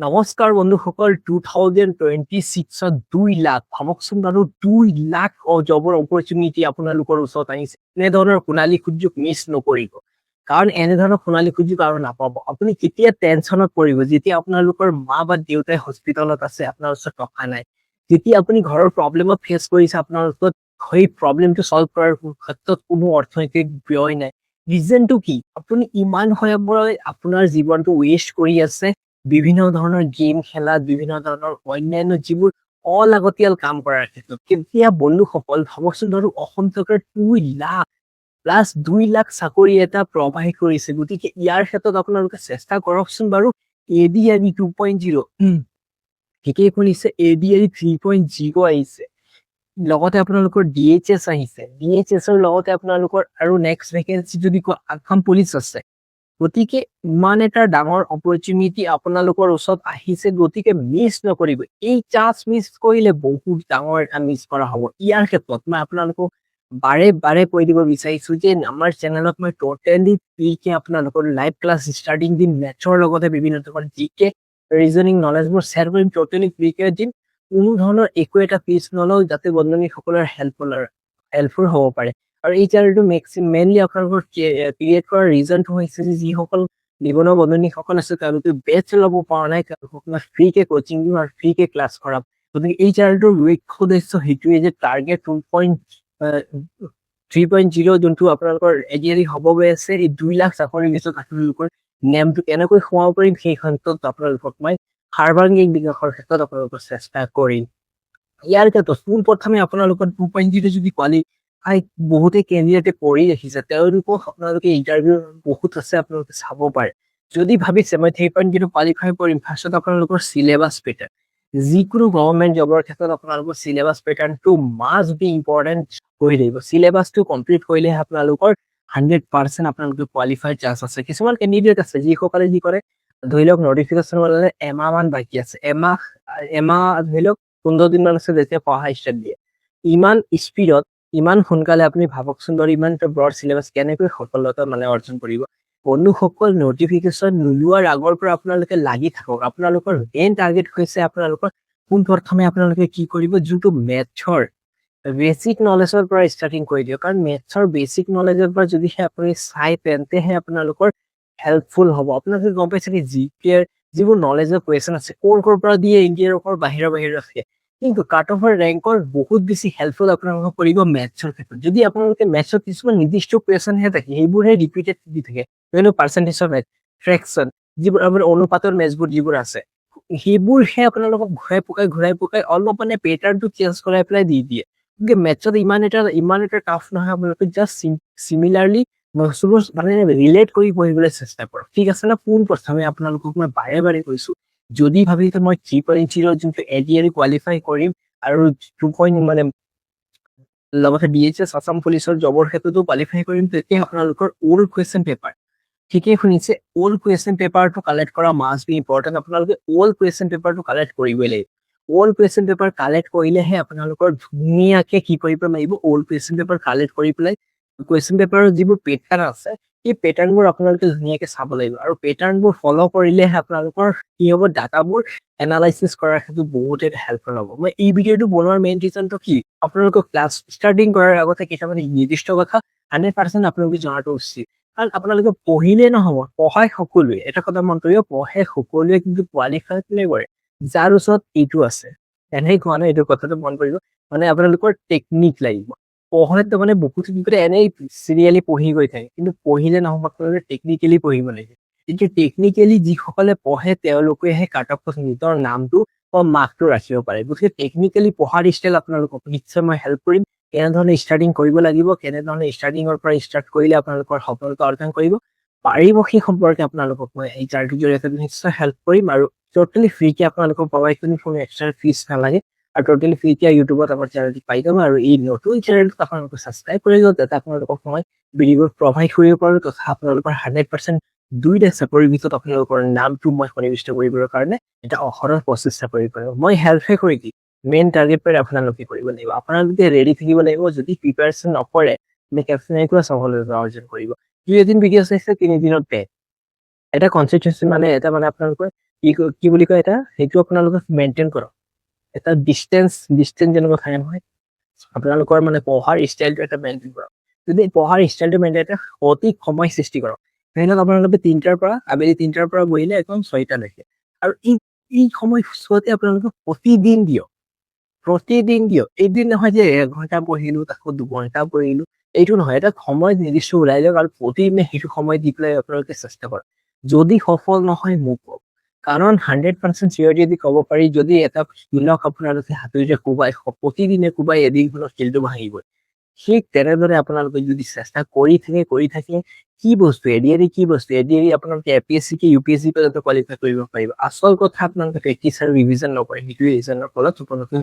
নমস্কাৰ বন্ধুসকল 2026ত 2 লাখ ভাবকচোন বাৰু 2 লাখ জবৰ অপৰচুনিটি আপোনালোকৰ ওচৰত আহিছে। এনেধৰণৰ সোণালী সুযোগ মিছ নকৰিব, কাৰণ এনেধৰণৰ সোণালী সুযোগ আৰু নাপাব। আপুনি কেতিয়া টেনচনত পৰিব, যেতিয়া আপোনালোকৰ মা বা দেউতাই হস্পিটেলত আছে, আপোনাৰ ওচৰত টকা নাই, যেতিয়া আপুনি ঘৰৰ প্ৰব্লেমত ফেচ কৰিছে, আপোনাৰ ওচৰত সেই প্ৰব্লেমটো চল্ভ কৰাৰ ক্ষেত্ৰত কোনো অৰ্থনৈতিক ব্যয় নাই। ৰিজনটো কি? আপুনি ইমান সময় আপোনাৰ জীৱনটো ৱেষ্ট কৰি আছে বিভিন্ন ধৰণৰ গেম খেলাত, বিভিন্ন ধৰণৰ অন্যান্য যিবোৰ অলাগতিয়াল কাম কৰাৰ ক্ষেত্ৰত। কেতিয়া বন্ধুসকল ভাবকচোন বাৰু, অসম চৰকাৰে 2 লাখ প্লাছ 2 লাখ চাকৰি এটা প্ৰভাইড কৰিছে। গতিকে ইয়াৰ ক্ষেত্ৰত আপোনালোকে চেষ্টা কৰকচোন বাৰু। ADRE 2.0 ঠিকেই শুনিছে, ADRE 3.0 আহিছে, লগতে আপোনালোকৰ DHS আহিছে। DHS ৰ লগতে আপোনালোকৰ আৰু নেক্সট ভেকেঞ্চি যদি কয় আসাম পুলিচ আছে। গতিকে ইমান এটা ডাঙৰ অপৰচুনিটি আপোনালোকৰ ওচৰত আহিছে, গতিকে মিছ নকৰিব। এই চান্স মিছ কৰিলে বহুত ডাঙৰ এটা মিছ কৰা হ'ব। ইয়াৰ ক্ষেত্ৰত মই আপোনালোকক বাৰে বাৰে কৈ দিব বিচাৰিছো যে আমাৰ চেনেলত মই টোটেলি ফ্ৰীকে আপোনালোকৰ লাইভ ক্লাছ ষ্টাৰ্টিং দিম। মেথছৰ লগতে বিভিন্ন ধৰণৰ GK ৰিজনিং নলেজবোৰ শ্বেয়াৰ কৰিম, টোটেলি ফ্ৰীকে দিম। কোনো ধৰণৰ একো এটা ফিজ নলওঁ, যাতে বন্ধুসকলৰ হেল্পফুল হ'ব পাৰে। আৰু এই চেনেলটো মেইনলি আপোনালোকৰ ক্ৰিয়েট কৰাৰ ৰিজনটো হৈছে যে যিসকল নিবনুৱা বন্ধুসকল আছে, তেওঁলোকে বেচ ল'ব পৰা নাই, তেওঁলোকক মই ফ্ৰীকে কচিং দিম আৰু ফ্ৰীকে ক্লাছ কৰাম। গতিকে এই চেনেলটোৰ লক্ষ্য উদ্দেশ্য সেইটোৱে যে টাৰ্গেট 3.0 যোনটো আপোনালোকৰ ADRE হ'ব গৈ আছে, এই 2 লাখ চাকৰিৰ পিছত আপোনালোকৰ নেমটো কেনেকৈ সোমাব পাৰিম, সেই ক্ষেত্ৰত আপোনালোকক মই সাৰ্বাংগিক বিকাশৰ ক্ষেত্ৰত আপোনালোকৰ চেষ্টা কৰিম। ইয়াৰ ক্ষেত্ৰত পোনপ্ৰথমে আপোনালোকৰ 2.0 যদি বহুতে কেণ্ডিডেটে কৰি ৰাখিছে, তেওঁলোকক আপোনালোকে ইণ্টাৰভিউ বহুত আছে, আপোনালোকে চাব পাৰে। যদি ভাবিছে মই 3.0 কোৱালিফাই কৰিম, ফাৰ্ষ্টত আপোনালোকৰ চিলেবাছ পেটাৰ্ণ, যিকোনো গভৰ্ণমেণ্ট জবৰ ক্ষেত্ৰত আপোনালোকৰ চিলেবাছ পেটাৰ্ণটো মাষ্ট বি ইম্পৰ্টেণ্ট হৈ থাকিব। চিলেবাছটো কমপ্লিট কৰিলেহে আপোনালোকৰ 100% আপোনালোকে কোৱালিফাইড চান্স আছে। কিছুমান কেণ্ডিডেট আছে যিসকলে কি কৰে, ধৰি লওক নটিফিকেশ্যন এমাহ মান বাকী আছে, এমাহ ধৰি লওক 15 দিন মান আছে, যেতিয়া পঢ়া ষ্টাৰ্ট দিয়ে। ইমান স্পীডত, ইমান সোনকালে আপুনি ভাবকচোন বাৰু, ইমান এটা ব্ৰড চিলেবাছ কেনেকৈ সফলতা অৰ্জন কৰিব। বন্ধুসকল, নটিফিকেশ্যন নোলোৱাৰ আগৰ পৰা আপোনালোকে লাগি থাকক। আপোনালোকৰ মেইন টাৰ্গেট হৈছে আপোনালোকৰ পোনপ্ৰথমে আপোনালোকে কি কৰিব, যোনটো মেথছৰ বেচিক নলেজৰ পৰা ষ্টাৰ্টিং কৰি দিয়ক। কাৰণ মেথছৰ বেচিক নলেজৰ পৰা যদিহে আপুনি চাই, তেন্তেহে আপোনালোকৰ হেল্পফুল হ'ব। আপোনালোকে গম পাইছে কি, GK যিবোৰ নলেজৰ কুৱেশ্যন আছে, ক'ৰ পৰা দিয়ে, ইণ্ডিয়াৰ বাহিৰৰ আছে, কিন্তু কাট অফৰ ৰেংকৰ বহুত বেছি হেল্পফুল আপোনালোকক কৰিব মেথছৰ ক্ষেত্ৰত। যদি আপোনালোকে মেথছৰ কিছুমান নিৰ্দিষ্ট কুৱেশ্যনহে থাকে, সেইবোৰহে ৰিপিটেড দি থাকে, পাৰ্চেণ্টেজৰ মেথ, ফ্ৰেকশ্যন, যিবোৰ আমাৰ অনুপাতৰ মেথছবোৰ যিবোৰ আছে, সেইবোৰহে আপোনালোকক ঘূৰাই পকাই অলপ মানে পেটাৰ্ণটো চেঞ্জ কৰাই পেলাই দি দিয়ে। গতিকে মেথছত ইমান এটা টাফ নহয়। আপোনালোকে জাষ্ট চিমিলাৰলি বস্তুবোৰ মানে ৰিলেট কৰি পঢ়িবলৈ চেষ্টা কৰক, ঠিক আছে না। পোনপ্ৰথমে আপোনালোকক মই বাৰে বাৰে কৈছো, যদি ভাবিছে মই 3.0 যোনটো ADRE কোৱালিফাই কৰিম আৰু 2 লগতে DHS আসাম পুলিচৰ জবৰ ক্ষেত্ৰতো কোৱালিফাই কৰিম, তেতিয়া আপোনালোকৰ অল্ড কুৱেশ্যন পেপাৰ, ঠিকেই শুনিছে, অল্ড কুৱেশ্যন পেপাৰটো কালেক্ট কৰা মাষ্ট বি ইম্পৰ্টেণ্ট। আপোনালোকে অল্ড কুৱেশ্যন পেপাৰটো কালেক্ট কৰিবই লাগিব। অল্ড কুৱেশ্যন পেপাৰ কালেক্ট কৰিলেহে আপোনালোকৰ ধুনীয়াকে কি কৰিব লাগিব, অল্ড কুৱেশ্যন পেপাৰ কালেক্ট কৰি পেলাই কুৱেশ্যন পেপাৰৰ যিবোৰ পেটাৰ্ণ আছে, এই পেটাৰ্ণবোৰ আপোনালোকে ধুনীয়াকে চাব লাগিব। আৰু পেটাৰ্ণবোৰ ফ'ল' কৰিলেহে আপোনালোকৰ কি হ'ব, ডাটাবোৰ এনালাইচিছ কৰাৰ ক্ষেত্ৰত বহুতে হেল্পফুল হ'ব। মই এই ভিডিঅ'টো বনোৱাৰ মেইন ৰিজনটো কি, আপোনালোকক ক্লাছ ষ্টাৰ্টিং কৰাৰ আগতে কেইটামান নিৰ্দিষ্ট কথা 100% আপোনালোকে জনাটো উচিত। কাৰণ আপোনালোকে পঢ়িলে নহ'ব, পঢ়াই সকলোৱে, এটা কথা মন কৰিব, পঢ়ে সকলোৱে, কিন্তু কোৱালিফাই কোনে কৰে, যাৰ ওচৰত এইটো আছে। এনেই কোৱা নাই, এইটো কথাটো মন কৰিব। মানে আপোনালোকৰ টেকনিক লাগিব। পঢ়াটো মানে বহুত এনেই চিৰিয়েলি পঢ়ি গৈ থাকে, কিন্তু পঢ়িলে নহ'ব, আপোনালোকে টেকনিকেলি পঢ়িব লাগিব। এতিয়া টেকনিকেলি যিসকলে পঢ়ে, তেওঁলোকেহে কাট অফত নিজৰ নামটো বা মাৰ্কটো ৰাখিব পাৰে। গতিকে টেকনিকেলি পঢ়াৰ ষ্টাইল আপোনালোকক নিশ্চয় মই হেল্প কৰিম, কেনেধৰণে ষ্টাৰ্টিং কৰিব লাগিব, কেনেধৰণে ষ্টাৰ্টিঙৰ পৰা ষ্টাৰ্ট কৰিলে আপোনালোকৰ সফলতা অৰ্জন কৰিব পাৰিব, সেই সম্পৰ্কে আপোনালোকক মই এই চাৰ্টৰ জৰিয়তে নিশ্চয় হেল্প কৰিম। আৰু টোটেলি ফ্ৰীকে আপোনালোকক প্ৰভাইড কৰিম, কোনো এক্সট্ৰা ফিজ নালাগে। আৰু টোটেলি ফ্ৰীকে ইউটিউবত আমাৰ চেনেলটো পাই যাব। আৰু এই নতুন চেনেলটো আপোনালোকে ছাবস্ক্ৰাইব কৰি দিব, যাতে আপোনালোকক মই ভিডিঅ'বোৰ প্ৰভাইড কৰিব পাৰোঁ, তথা আপোনালোকৰ 100% 2 চাকৰিৰ ভিতৰত আপোনালোকৰ নামটো মই সন্নিৱিষ্ট কৰিবৰ কাৰণে এটা অহৰহ প্ৰচেষ্টা কৰিব পাৰিব। মই হেল্পহে কৰি দিম, মেইন টাৰ্গেট পাই আপোনালোকে কৰিব লাগিব। আপোনালোকে ৰেডি থাকিব লাগিব। যদি প্ৰিপাৰেশ্যন নকৰে, আমি কেনেকুৱা সফলতা অৰ্জন কৰিব। 2 দিন ভিডিঅ' চাইছে, 3 দিনত বেক। এটা কনচিষ্টেঞ্চি মানে আপোনালোকৰ কি বুলি কয় এটা, সেইটো আপোনালোকে মেইনটেইন কৰক। এটা ডিষ্টেঞ্চ যেনেকুৱা থাকে নহয়, আপোনালোকৰ মানে পঢ়াৰ ষ্টাইলটো এটা মেইনটেইন কৰক। যদি পঢ়াৰ ষ্টাইলটো মেইনটেইন এটা সঠিক সময় সৃষ্টি কৰক, ধৰি লওক আপোনালোকে আবেলি 3টাৰ পৰা বহিলে একদম 6টালৈকে, আৰু এই সময়ছোৱাতে আপোনালোকে প্ৰতিদিন দিয়ক। এদিন নহয় যে 1 ঘণ্টা পঢ়িলো আকৌ 2 ঘণ্টা পঢ়িলো, এইটো নহয়। এটা সময় নিৰ্দিষ্ট ওলাই দিয়ক আৰু প্ৰতিদিনে সেইটো সময় দি পেলাই আপোনালোকে চেষ্টা কৰক। যদি সফল নহয় মোক কওক, কাৰণ 100% চিয়ৰিটি দি ক'ব পাৰি, যদি এটা শিলক আপোনালোকে হাতুৰিৰে প্ৰতিদিনে কোবাই এদিন হলেও শিলটো ভাঙিবই। ঠিক তেনেদৰে আপোনালোকে যদি চেষ্টা কৰি থাকে, কি বস্তু এডিআৰই, কি বস্তু এডিআৰই আপোনালোকে এপিএছচি কে ইউপিএছচি পৰ্যন্ত কোৱালিফাই কৰিব পাৰিব। আচল কথা আপোনালোকে প্ৰেক্টিচ আৰু ৰিভিজন নকৰে, সেইটোৱে ৰিজনৰ ফলত আপোনালোকে